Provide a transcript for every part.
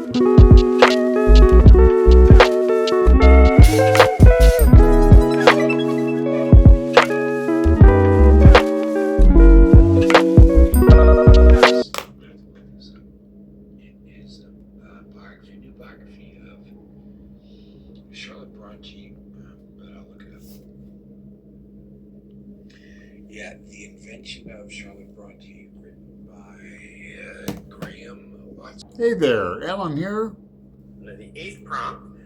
Yeah, The Invention of Charlotte Bronte, written by Graham Watson. Hey there, Alan here. The eighth prompt.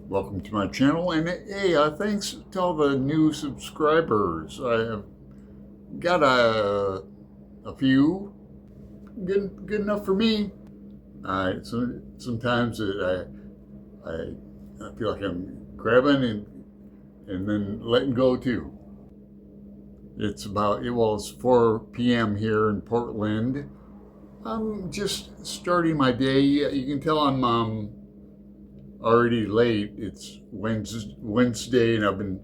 Welcome to my channel, and hey, thanks to all the new subscribers. I have got a few, good enough for me. So sometimes I feel like I'm grabbing and then letting go too. It's 4 p.m. here in Portland. I'm just starting my day. You can tell I'm already late. It's Wednesday, and I've been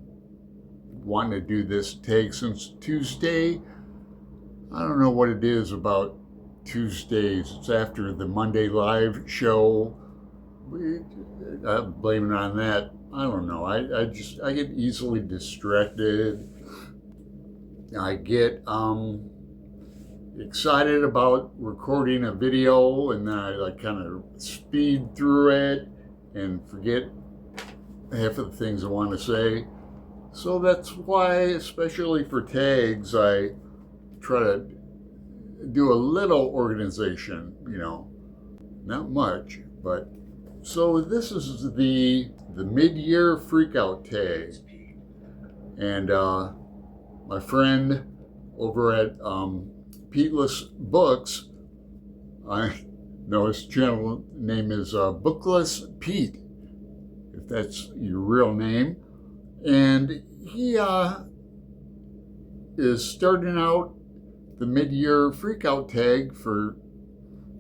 wanting to do this tag since Tuesday. I don't know what it is about Tuesdays. It's after the Monday live show. I'm blaming it on that. I don't know. I get easily distracted. I get excited about recording a video, and then I kind of speed through it and forget half of the things I want to say. So that's why, especially for tags, I try to do a little organization, not much, but so this is the Mid-Year Freakout Tag, and my friend over at Peatless Books, I know his channel name is Bookless Pete, if that's your real name, and he is starting out the Mid-Year Freakout Tag for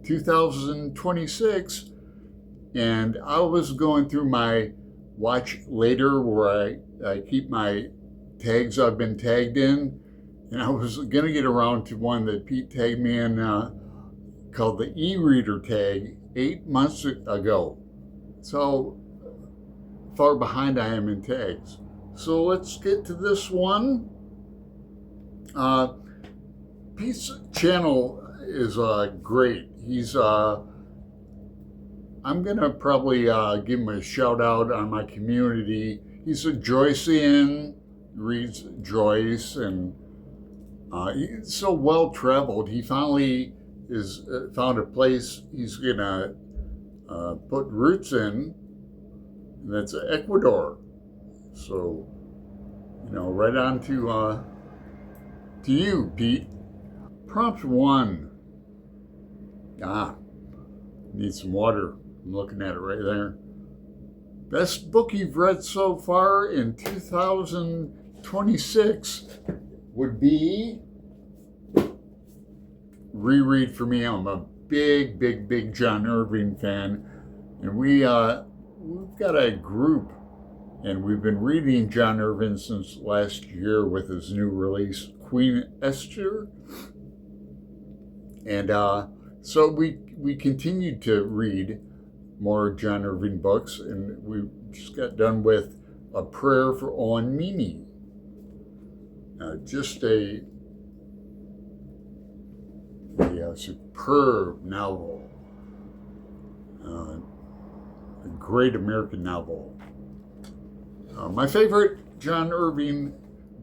2026, and I was going through my watch later where I keep my tags I've been tagged in, and I was going to get around to one that Pete tagged me in called the e-reader tag 8 months ago. So far behind I am in tags. So let's get to this one. Pete's channel is great. He's I'm gonna probably give him a shout out on my community. He's a Joycean, reads Joyce, and he's so well traveled. He finally is found a place he's gonna put roots in, and that's Ecuador. So, right on to you, Pete. Prompt 1. Need some water. I'm looking at it right there. Best book you've read so far in 2026 would be reread for me. I'm a big John Irving fan, and we've got a group, and we've been reading John Irving since last year with his new release, Queen Esther, and so we continued to read more John Irving books, and we just got done with A Prayer for Owen Meany. Just a superb novel, a great American novel. My favorite John Irving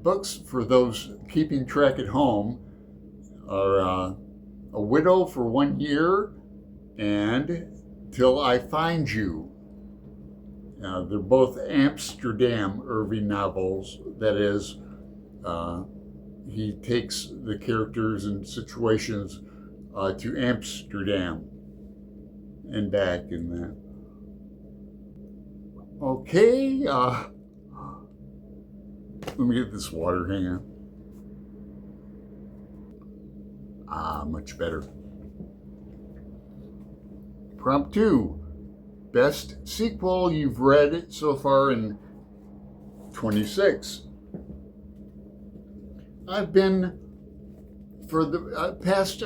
books, for those keeping track at home, are A Widow for 1 Year and Till I Find You. They're both Amsterdam Irving novels. That is, he takes the characters and situations to Amsterdam and back in that. Okay, let me get this water, hang on. Much better. Prompt 2. Best sequel you've read so far in 26. I've been, for the past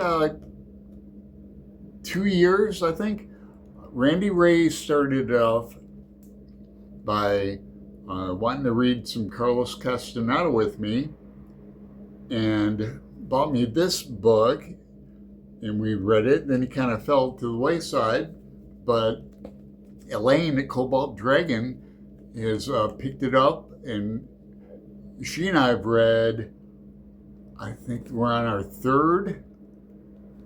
2 years, I think. Randy Ray started off by wanting to read some Carlos Castaneda with me and bought me this book, and we read it. Then he kind of fell to the wayside, but Elaine at Cobalt Dragon has picked it up, and she and I have read, I think we're on our third.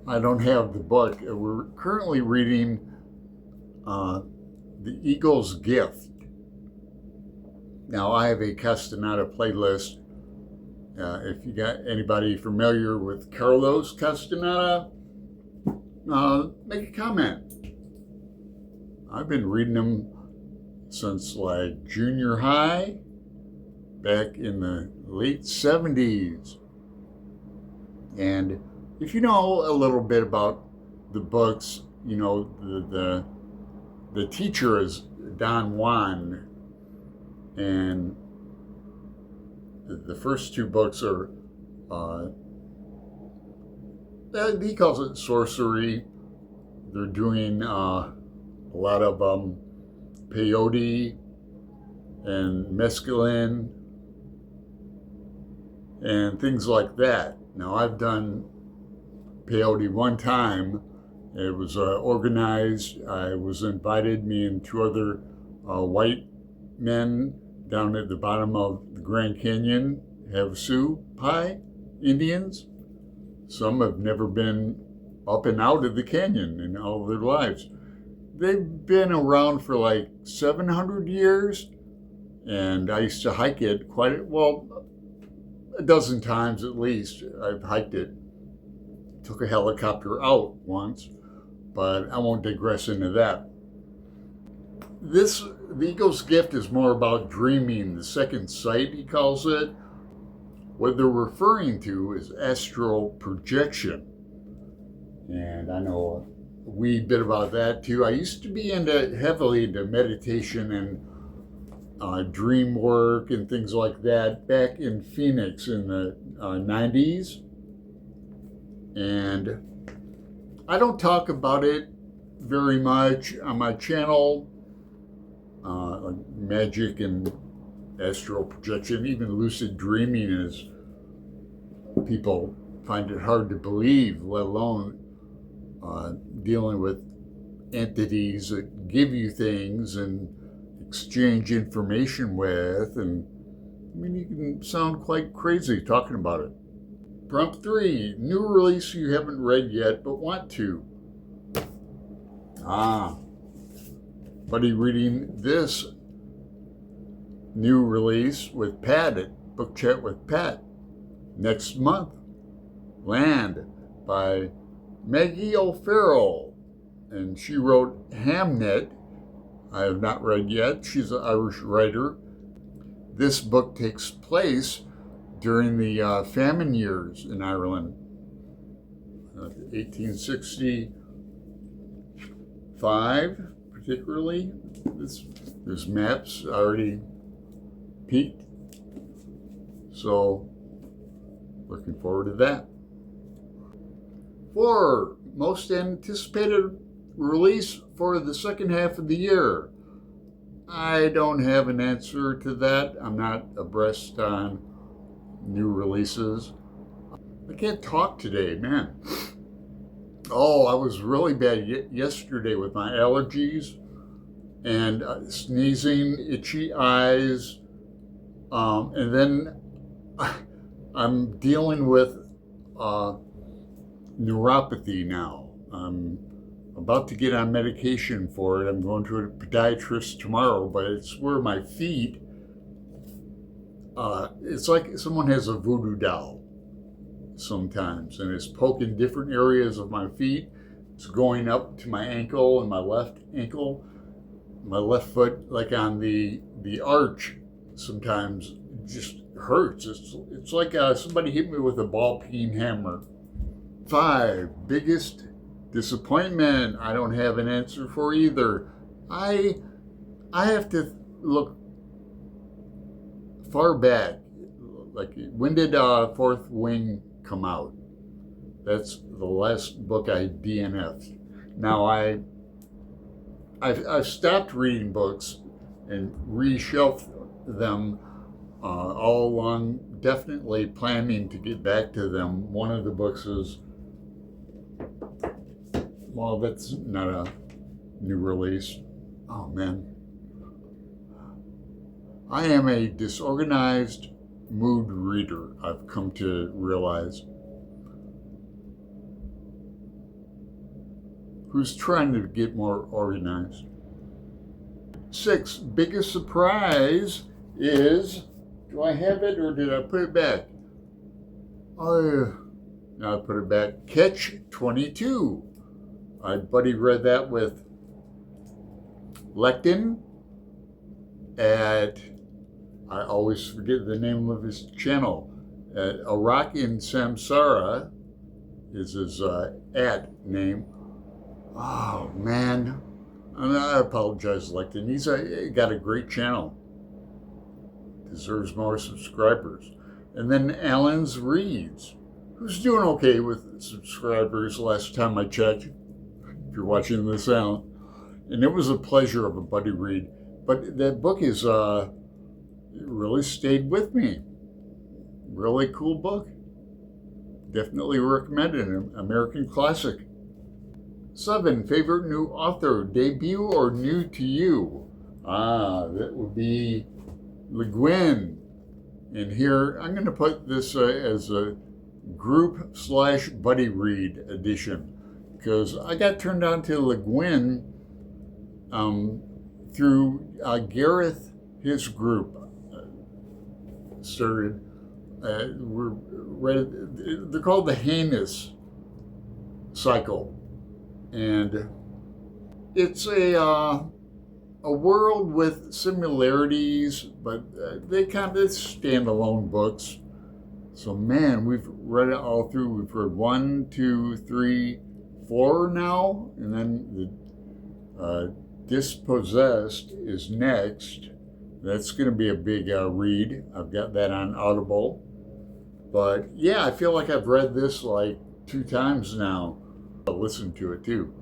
I don't have the book. We're currently reading The Eagle's Gift. Now, I have a Castaneda playlist. If you got anybody familiar with Carlos Castaneda, make a comment. I've been reading them since like junior high, back in the late 70s. And if you know a little bit about the books, you know the teacher is Don Juan, and the first two books are he calls it sorcery. They're doing a lot of peyote and mescaline and things like that. Now, I've done peyote one time. It was organized. I was invited, me and two other white men down at the bottom of the Grand Canyon, Havasu Pai Indians. Some have never been up and out of the canyon in all of their lives. They've been around for like 700 years, and I used to hike it a dozen times at least. I've hiked it. Took a helicopter out once, but I won't digress into that. The Eagle's Gift is more about dreaming, the second sight, he calls it. What they're referring to is astral projection. And I know a wee bit about that too. I used to be heavily into meditation and dream work and things like that back in Phoenix in the 90s. And I don't talk about it very much on my channel. Like magic and astral projection, even lucid dreaming, is people find it hard to believe, let alone dealing with entities that give you things and exchange information with. And I mean, you can sound quite crazy talking about it. Prompt 3, new release you haven't read yet but want to. Buddy reading this new release with Pat at Book Chat with Pat next month. Land by Maggie O'Farrell, and she wrote Hamnet. I have not read yet. She's an Irish writer. This book takes place during the famine years in Ireland, 1865 particularly. There's maps already peaked, so looking forward to that. 4, most anticipated release for the second half of the year. I don't have an answer to that. I'm not abreast on new releases. I can't talk today, man. Oh, I was really bad yesterday with my allergies and sneezing, itchy eyes, and then I'm dealing with neuropathy now. I'm about to get on medication for it. I'm going to a podiatrist tomorrow, but it's where my feet, it's like someone has a voodoo doll sometimes, and it's poking different areas of my feet. It's going up to my ankle and my left ankle, my left foot, like on the arch. Sometimes it just hurts. It's like somebody hit me with a ball-peen hammer. 5, biggest disappointment. I don't have an answer for either. I have to look far back. Like, when did Fourth Wing come out? That's the last book I DNF'd. Now I've stopped reading books and reshelved them all along, definitely planning to get back to them. One of the books is, well, that's not a new release. Oh man. I am a disorganized mood reader, I've come to realize, who's trying to get more organized. 6, biggest surprise is, do I have it or did I put it back? Oh, now I put it back. Catch 22. My buddy read that with Lectin at, I always forget the name of his channel. A Rock in Samsara is his ad name. Oh man, and I apologize, Lectin. He's got a great channel. Deserves more subscribers. And then Alan's Reads, who's doing okay with subscribers last time I checked. If you're watching this, Alan. And it was a pleasure of a buddy read. But that book is really stayed with me. Really cool book. Definitely recommend it. An American classic. 7, favorite new author, debut or new to you? That would be Le Guin. And here, I'm going to put this as a group/buddy read edition, because I got turned on to Le Guin through Gareth, his group. Started, they're called the Heinous Cycle. And it's a world with similarities, but they kind of standalone books. So man, we've read it all through. We've read 1, 2, 3, 4 now, and then the Dispossessed is next. That's going to be a big read. I've got that on Audible. But yeah, I feel like I've read this like 2 times now. I'll listen to it too.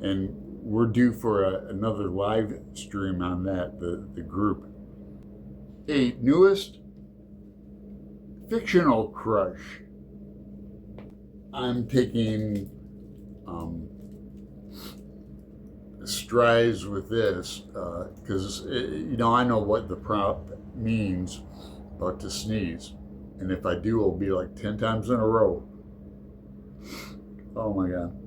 And we're due for another live stream on that, the group. 8, newest fictional crush. I'm taking strides with this because I know what the prompt means, about to sneeze, and if I do, it'll be like 10 times in a row. Oh my god.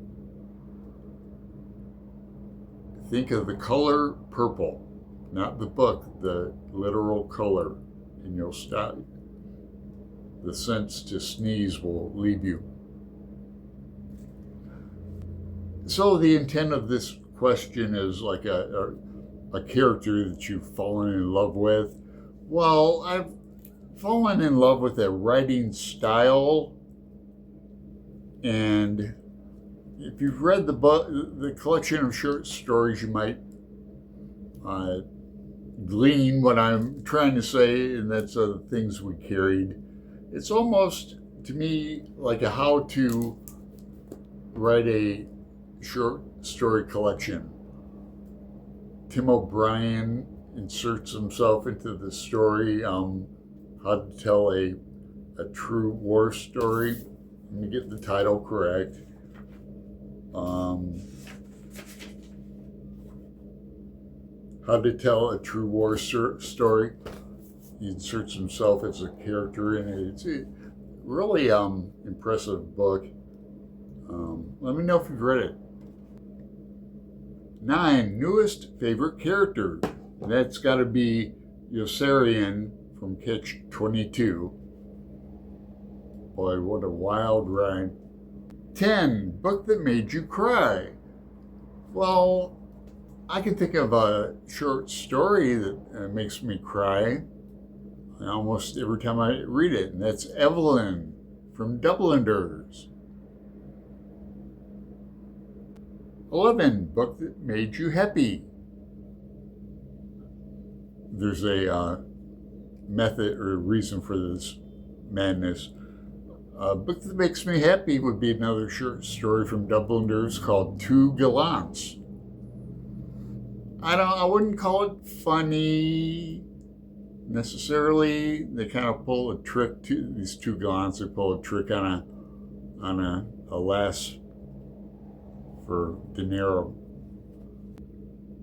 Think of the color purple, not the book, the literal color, and you'll stop. The sense to sneeze will leave you. So the intent of this question is like a character that you've fallen in love with. Well, I've fallen in love with a writing style, and if you've read the book, the collection of short stories, you might glean what I'm trying to say, and that's the things we carried. It's almost, to me, like a how to write a short story collection. Tim O'Brien inserts himself into the story, how to tell a true war story. Let me get the title correct. How to tell a true war story. He inserts himself as a character in it. It's a really impressive book. Let me know if you've read it. 9, newest favorite character. That's got to be Yossarian from Catch 22. Boy, what a wild ride. 10, book that made you cry. Well, I can think of a short story that makes me cry almost every time I read it, and that's Evelyn from Dubliners. 11, book that made you happy. There's a method or reason for this madness. A book that makes me happy would be another short story from Dubliners called Two Gallants. I wouldn't call it funny necessarily. They kind of pull a trick to these two gallants. They pull a trick on a lass for dinero.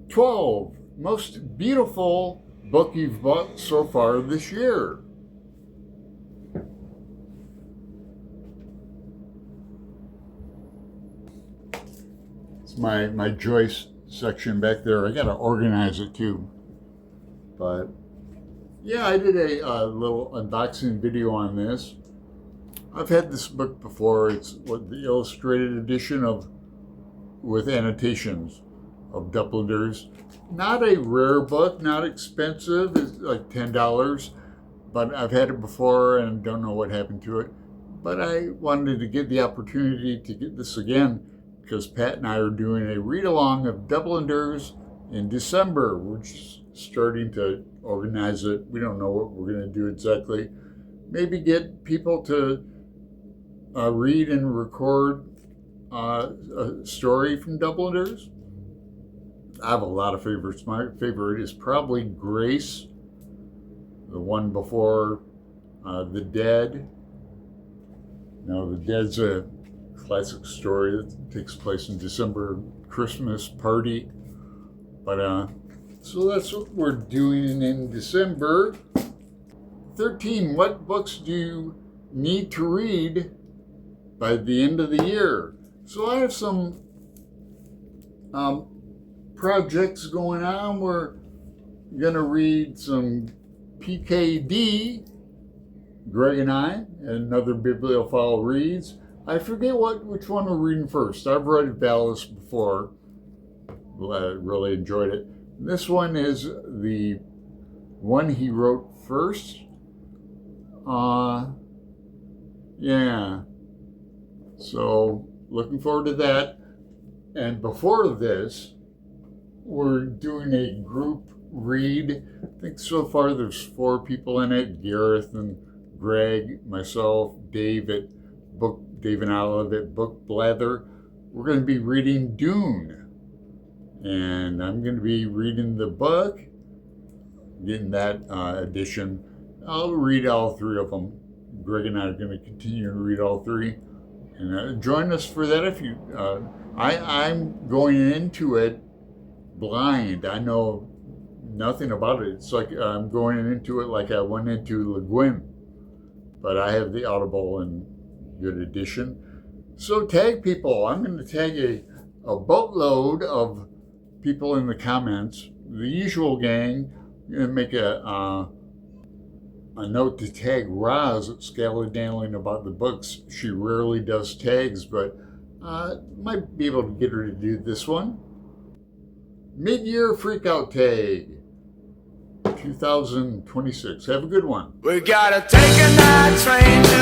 12 most beautiful book you've bought so far this year. It's my Joyce section back there. I gotta organize it too. But yeah, I did a little unboxing video on this. I've had this book before. It's the illustrated edition with annotations of Dubliners. Not a rare book, not expensive. It's like $10, but I've had it before and don't know what happened to it. But I wanted to get the opportunity to get this again because Pat and I are doing a read-along of Dubliners in December. We're just starting to organize it. We don't know what we're going to do exactly. Maybe get people to read and record a story from Dubliners. I have a lot of favorites. My favorite is probably Grace, the one before The Dead. Now, The Dead's a classic story that takes place in December, Christmas party. But so that's what we're doing in December. 13, what books do you need to read by the end of the year? So I have some projects going on. We're going to read some PKD, Greg and I, another bibliophile reads. I forget which one we're reading first. I've read Valis before. I really enjoyed it. This one is the one he wrote first. Yeah. So looking forward to that. And before this, we're doing a group read. I think so far there's 4 people in it. Gareth and Greg, myself, Dave and Olive at Book Blather. We're going to be reading Dune. And I'm going to be reading the book, getting that edition. I'll read all 3 of them. Greg and I are going to continue to read all 3. And join us for that if you... I'm going into it blind. I know nothing about it. It's like I'm going into it like I went into Le Guin. But I have the Audible and good edition. So tag people. I'm going to tag a boatload of people in the comments. The usual gang. I'm going to make a note to tag Roz at Scallydandling about the books. She rarely does tags, but might be able to get her to do this one. Mid-Year Freakout Tag 2026. Have a good one. We gotta take a night train to